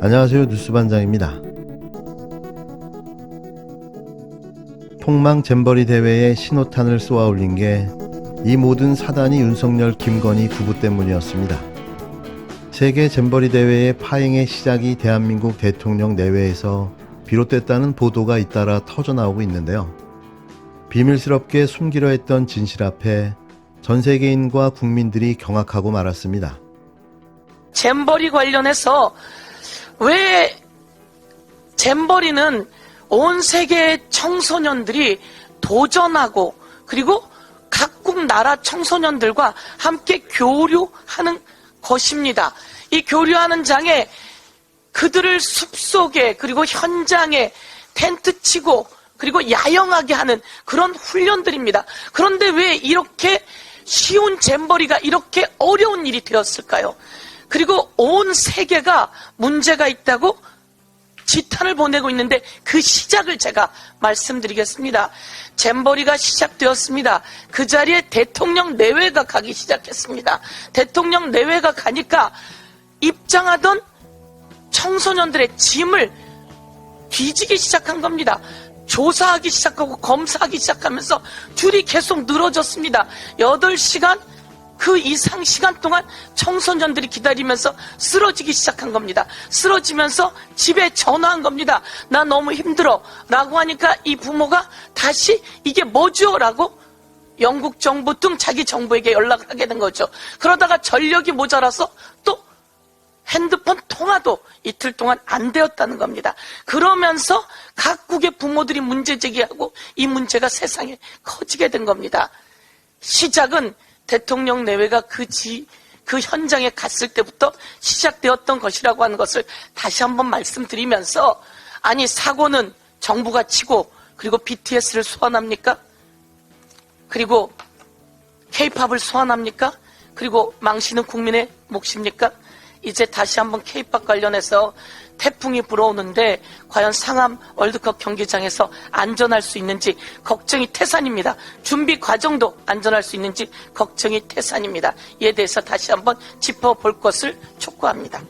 안녕하세요. 뉴스반장입니다. 폭망 잼버리 대회에 신호탄을 쏘아 올린 게 이 모든 사단이 윤석열, 김건희 부부 때문이었습니다. 세계 잼버리 대회의 파행의 시작이 대한민국 대통령 내외에서 비롯됐다는 보도가 잇따라 터져나오고 있는데요. 비밀스럽게 숨기려 했던 진실 앞에 전 세계인과 국민들이 경악하고 말았습니다. 잼버리 관련해서 왜 잼버리는 온 세계 청소년들이 도전하고 그리고 각국 나라 청소년들과 함께 교류하는 것입니다. 이 교류하는 장에 그들을 숲속에 그리고 현장에 텐트 치고 그리고 야영하게 하는 그런 훈련들입니다. 그런데 왜 이렇게 쉬운 잼버리가 이렇게 어려운 일이 되었을까요? 그리고 온 세계가 문제가 있다고 지탄을 보내고 있는데 그 시작을 제가 말씀드리겠습니다. 잼버리가 시작되었습니다. 그 자리에 대통령 내외가 가기 시작했습니다. 대통령 내외가 가니까 입장하던 청소년들의 짐을 뒤지기 시작한 겁니다. 조사하기 시작하고 검사하기 시작하면서 줄이 계속 늘어졌습니다. 8시간 그 이상 시간 동안 청소년들이 기다리면서 쓰러지기 시작한 겁니다. 쓰러지면서 집에 전화한 겁니다. 나 너무 힘들어 라고 하니까 이 부모가 다시 이게 뭐죠? 라고 영국 정부 등 자기 정부에게 연락을 하게 된 거죠. 그러다가 전력이 모자라서 또 핸드폰 통화도 이틀 동안 안 되었다는 겁니다. 그러면서 각국의 부모들이 문제 제기하고 이 문제가 세상에 커지게 된 겁니다. 시작은 대통령 내외가 그 현장에 갔을 때부터 시작되었던 것이라고 하는 것을 다시 한번 말씀드리면서, 아니 사고는 정부가 치고 그리고 BTS를 소환합니까? 그리고 K-팝을 소환합니까? 그리고 망신은 국민의 몫입니까? 이제 다시 한번 K-팝 관련해서 태풍이 불어오는데 과연 상암 월드컵 경기장에서 안전할 수 있는지 걱정이 태산입니다. 준비 과정도 안전할 수 있는지 걱정이 태산입니다. 이에 대해서 다시 한번 짚어볼 것을 촉구합니다.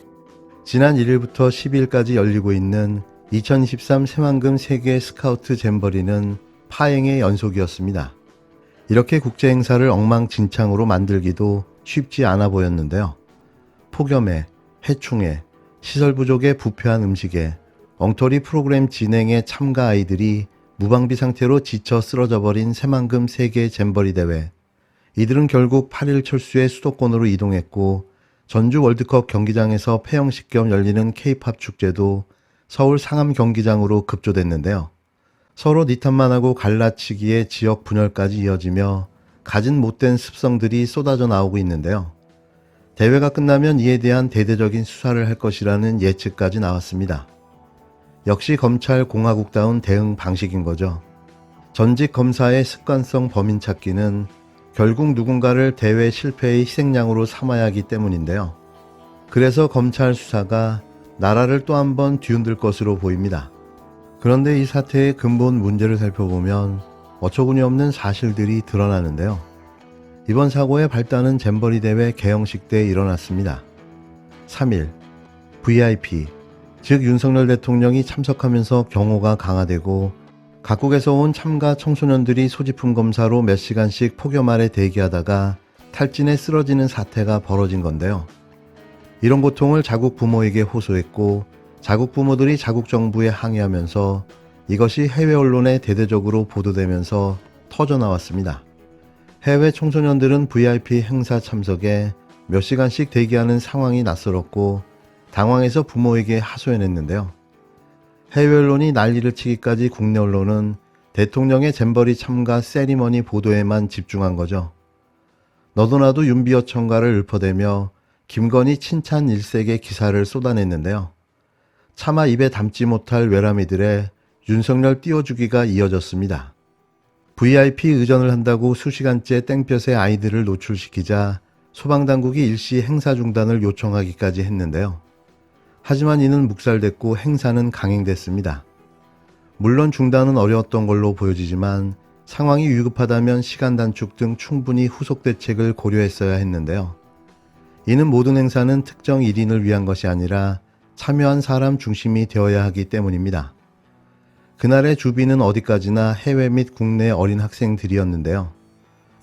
지난 1일부터 12일까지 열리고 있는 2023 새만금 세계 스카우트 잼버리는 파행의 연속이었습니다. 이렇게 국제 행사를 엉망진창으로 만들기도 쉽지 않아 보였는데요. 폭염에, 해충에, 시설 부족에 부패한 음식에, 엉터리 프로그램 진행에 참가 아이들이 무방비 상태로 지쳐 쓰러져 버린 새만금 세계 잼버리 대회. 이들은 결국 8일 철수의 수도권으로 이동했고, 전주 월드컵 경기장에서 폐영식 겸 열리는 K-팝 축제도 서울 상암 경기장으로 급조됐는데요. 서로 니탄만 하고 갈라치기에 지역 분열까지 이어지며 가진 못된 습성들이 쏟아져 나오고 있는데요. 대회가 끝나면 이에 대한 대대적인 수사를 할 것이라는 예측까지 나왔습니다. 역시 검찰 공화국다운 대응 방식인 거죠. 전직 검사의 습관성 범인 찾기는 결국 누군가를 대회 실패의 희생양으로 삼아야 하기 때문인데요. 그래서 검찰 수사가 나라를 또 한 번 뒤흔들 것으로 보입니다. 그런데 이 사태의 근본 문제를 살펴보면 어처구니 없는 사실들이 드러나는데요. 이번 사고의 발단은 잼버리 대회 개영식 때 일어났습니다. 3일, VIP, 즉 윤석열 대통령이 참석하면서 경호가 강화되고 각국에서 온 참가 청소년들이 소지품 검사로 몇 시간씩 폭염 아래 대기하다가 탈진해 쓰러지는 사태가 벌어진 건데요. 이런 고통을 자국 부모에게 호소했고 자국 부모들이 자국 정부에 항의하면서 이것이 해외 언론에 대대적으로 보도되면서 터져나왔습니다. 해외 청소년들은 VIP 행사 참석에 몇 시간씩 대기하는 상황이 낯설었고 당황해서 부모에게 하소연했는데요. 해외 언론이 난리를 치기까지 국내 언론은 대통령의 잼버리 참가 세리머니 보도에만 집중한 거죠. 너도 나도 윤비어 청가를 읊어대며 김건희 칭찬 일색의 기사를 쏟아냈는데요. 차마 입에 담지 못할 외람이들의 윤석열 띄워주기가 이어졌습니다. VIP 의전을 한다고 수시간째 땡볕에 아이들을 노출시키자 소방당국이 일시 행사 중단을 요청하기까지 했는데요. 하지만 이는 묵살됐고 행사는 강행됐습니다. 물론 중단은 어려웠던 걸로 보여지지만 상황이 위급하다면 시간 단축 등 충분히 후속 대책을 고려했어야 했는데요. 이는 모든 행사는 특정 1인을 위한 것이 아니라 참여한 사람 중심이 되어야 하기 때문입니다. 그날의 주비는 어디까지나 해외 및 국내 어린 학생들이었는데요.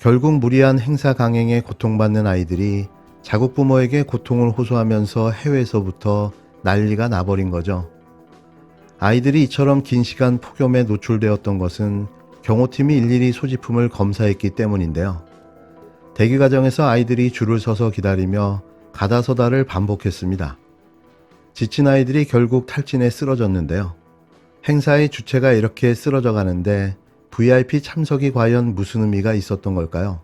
결국 무리한 행사 강행에 고통받는 아이들이 자국 부모에게 고통을 호소하면서 해외에서부터 난리가 나버린 거죠. 아이들이 이처럼 긴 시간 폭염에 노출되었던 것은 경호팀이 일일이 소지품을 검사했기 때문인데요. 대기 과정에서 아이들이 줄을 서서 기다리며 가다서다를 반복했습니다. 지친 아이들이 결국 탈진해 쓰러졌는데요. 행사의 주체가 이렇게 쓰러져 가는데 VIP 참석이 과연 무슨 의미가 있었던 걸까요?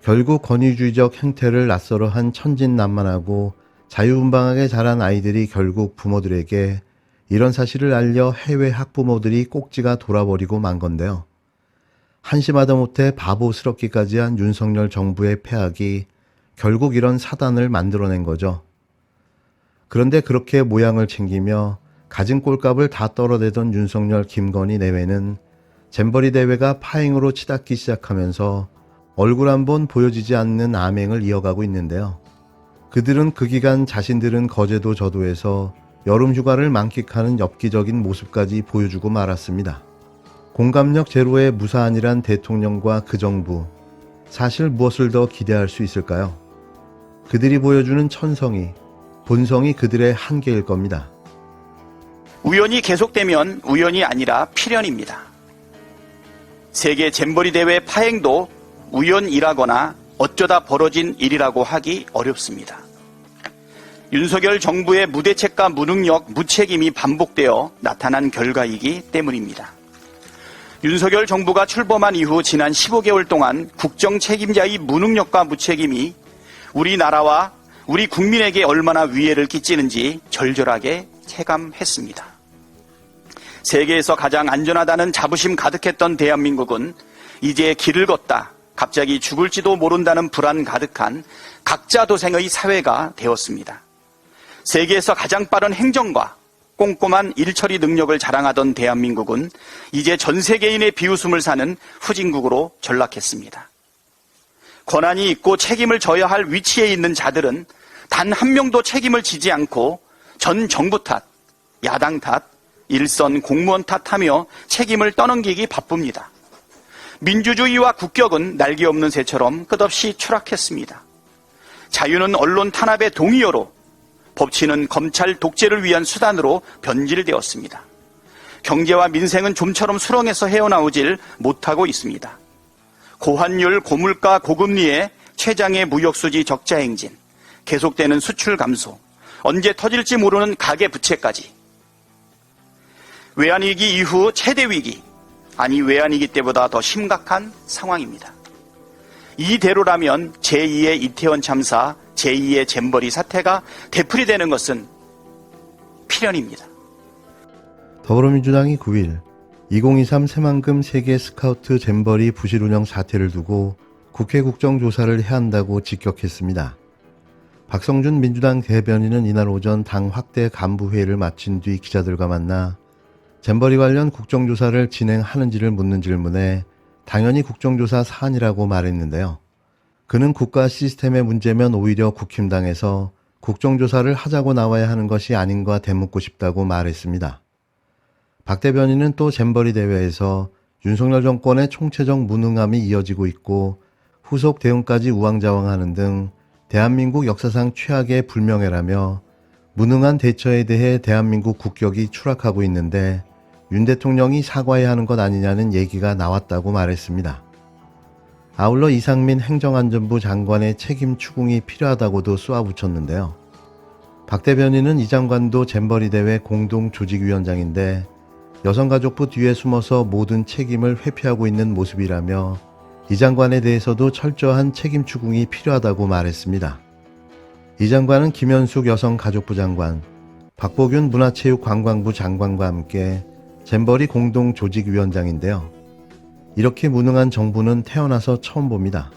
결국 권위주의적 행태를 낯설어 한 천진난만하고 자유분방하게 자란 아이들이 결국 부모들에게 이런 사실을 알려 해외 학부모들이 꼭지가 돌아버리고 만 건데요. 한심하다 못해 바보스럽기까지 한 윤석열 정부의 폐악이 결국 이런 사단을 만들어낸 거죠. 그런데 그렇게 모양을 챙기며 가진 꼴값을 다 떨어대던 윤석열, 김건희 내외는 잼버리 대회가 파행으로 치닫기 시작하면서 얼굴 한 번 보여지지 않는 암행을 이어가고 있는데요. 그들은 그 기간 자신들은 거제도 저도에서 여름 휴가를 만끽하는 엽기적인 모습까지 보여주고 말았습니다. 공감력 제로의 무사안이란 대통령과 그 정부, 사실 무엇을 더 기대할 수 있을까요? 그들이 보여주는 천성이, 본성이 그들의 한계일 겁니다. 우연이 계속되면 우연이 아니라 필연입니다. 세계 잼버리 대회 파행도 우연이라거나 어쩌다 벌어진 일이라고 하기 어렵습니다. 윤석열 정부의 무대책과 무능력, 무책임이 반복되어 나타난 결과이기 때문입니다. 윤석열 정부가 출범한 이후 지난 15개월 동안 국정 책임자의 무능력과 무책임이 우리나라와 우리 국민에게 얼마나 위해를 끼치는지 절절하게 체감했습니다. 세계에서 가장 안전하다는 자부심 가득했던 대한민국은 이제 길을 걷다 갑자기 죽을지도 모른다는 불안 가득한 각자 도생의 사회가 되었습니다. 세계에서 가장 빠른 행정과 꼼꼼한 일처리 능력을 자랑하던 대한민국은 이제 전 세계인의 비웃음을 사는 후진국으로 전락했습니다. 권한이 있고 책임을 져야 할 위치에 있는 자들은 단 한 명도 책임을 지지 않고 전 정부 탓, 야당 탓, 일선 공무원 탓하며 책임을 떠넘기기 바쁩니다. 민주주의와 국격은 날개 없는 새처럼 끝없이 추락했습니다. 자유는 언론 탄압의 동의어로, 법치는 검찰 독재를 위한 수단으로 변질되었습니다. 경제와 민생은 좀처럼 수렁에서 헤어나오질 못하고 있습니다. 고환율, 고물가, 고금리에 최장의 무역수지 적자 행진, 계속되는 수출 감소, 언제 터질지 모르는 가계부채까지. 외환위기 이후 최대 위기, 아니 외환위기 때보다 더 심각한 상황입니다. 이대로라면 제2의 이태원 참사, 제2의 잼버리 사태가 되풀이되는 것은 필연입니다. 더불어민주당이 9일 2023 새만금 세계 스카우트 잼버리 부실 운영 사태를 두고 국회 국정조사를 해야 한다고 직격했습니다. 박성준 민주당 대변인은 이날 오전 당 확대 간부회의를 마친 뒤 기자들과 만나 잼버리 관련 국정조사를 진행하는지를 묻는 질문에 당연히 국정조사 사안이라고 말했는데요. 그는 국가 시스템의 문제면 오히려 국힘당에서 국정조사를 하자고 나와야 하는 것이 아닌가 되묻고 싶다고 말했습니다. 박 대변인은 또 잼버리 대회에서 윤석열 정권의 총체적 무능함이 이어지고 있고 후속 대응까지 우왕좌왕하는 등 대한민국 역사상 최악의 불명예라며 무능한 대처에 대해 대한민국 국격이 추락하고 있는데 윤 대통령이 사과해야 하는 것 아니냐는 얘기가 나왔다고 말했습니다. 아울러 이상민 행정안전부 장관의 책임 추궁이 필요하다고도 쏘아붙였는데요. 박 대변인은 이 장관도 잼버리 대회 공동조직위원장인데 여성가족부 뒤에 숨어서 모든 책임을 회피하고 있는 모습이라며 이 장관에 대해서도 철저한 책임 추궁이 필요하다고 말했습니다. 이 장관은 김현숙 여성가족부 장관, 박보균 문화체육관광부 장관과 함께 잼버리 공동조직위원장인데요. 이렇게 무능한 정부는 태어나서 처음 봅니다.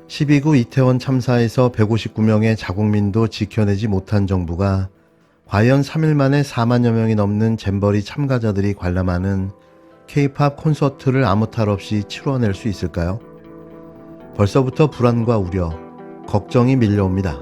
12구 이태원 참사에서 159명의 자국민도 지켜내지 못한 정부가 과연 3일 만에 4만여 명이 넘는 잼버리 참가자들이 관람하는 K-팝 콘서트를 아무 탈 없이 치러낼 수 있을까요? 벌써부터 불안과 우려, 걱정이 밀려옵니다.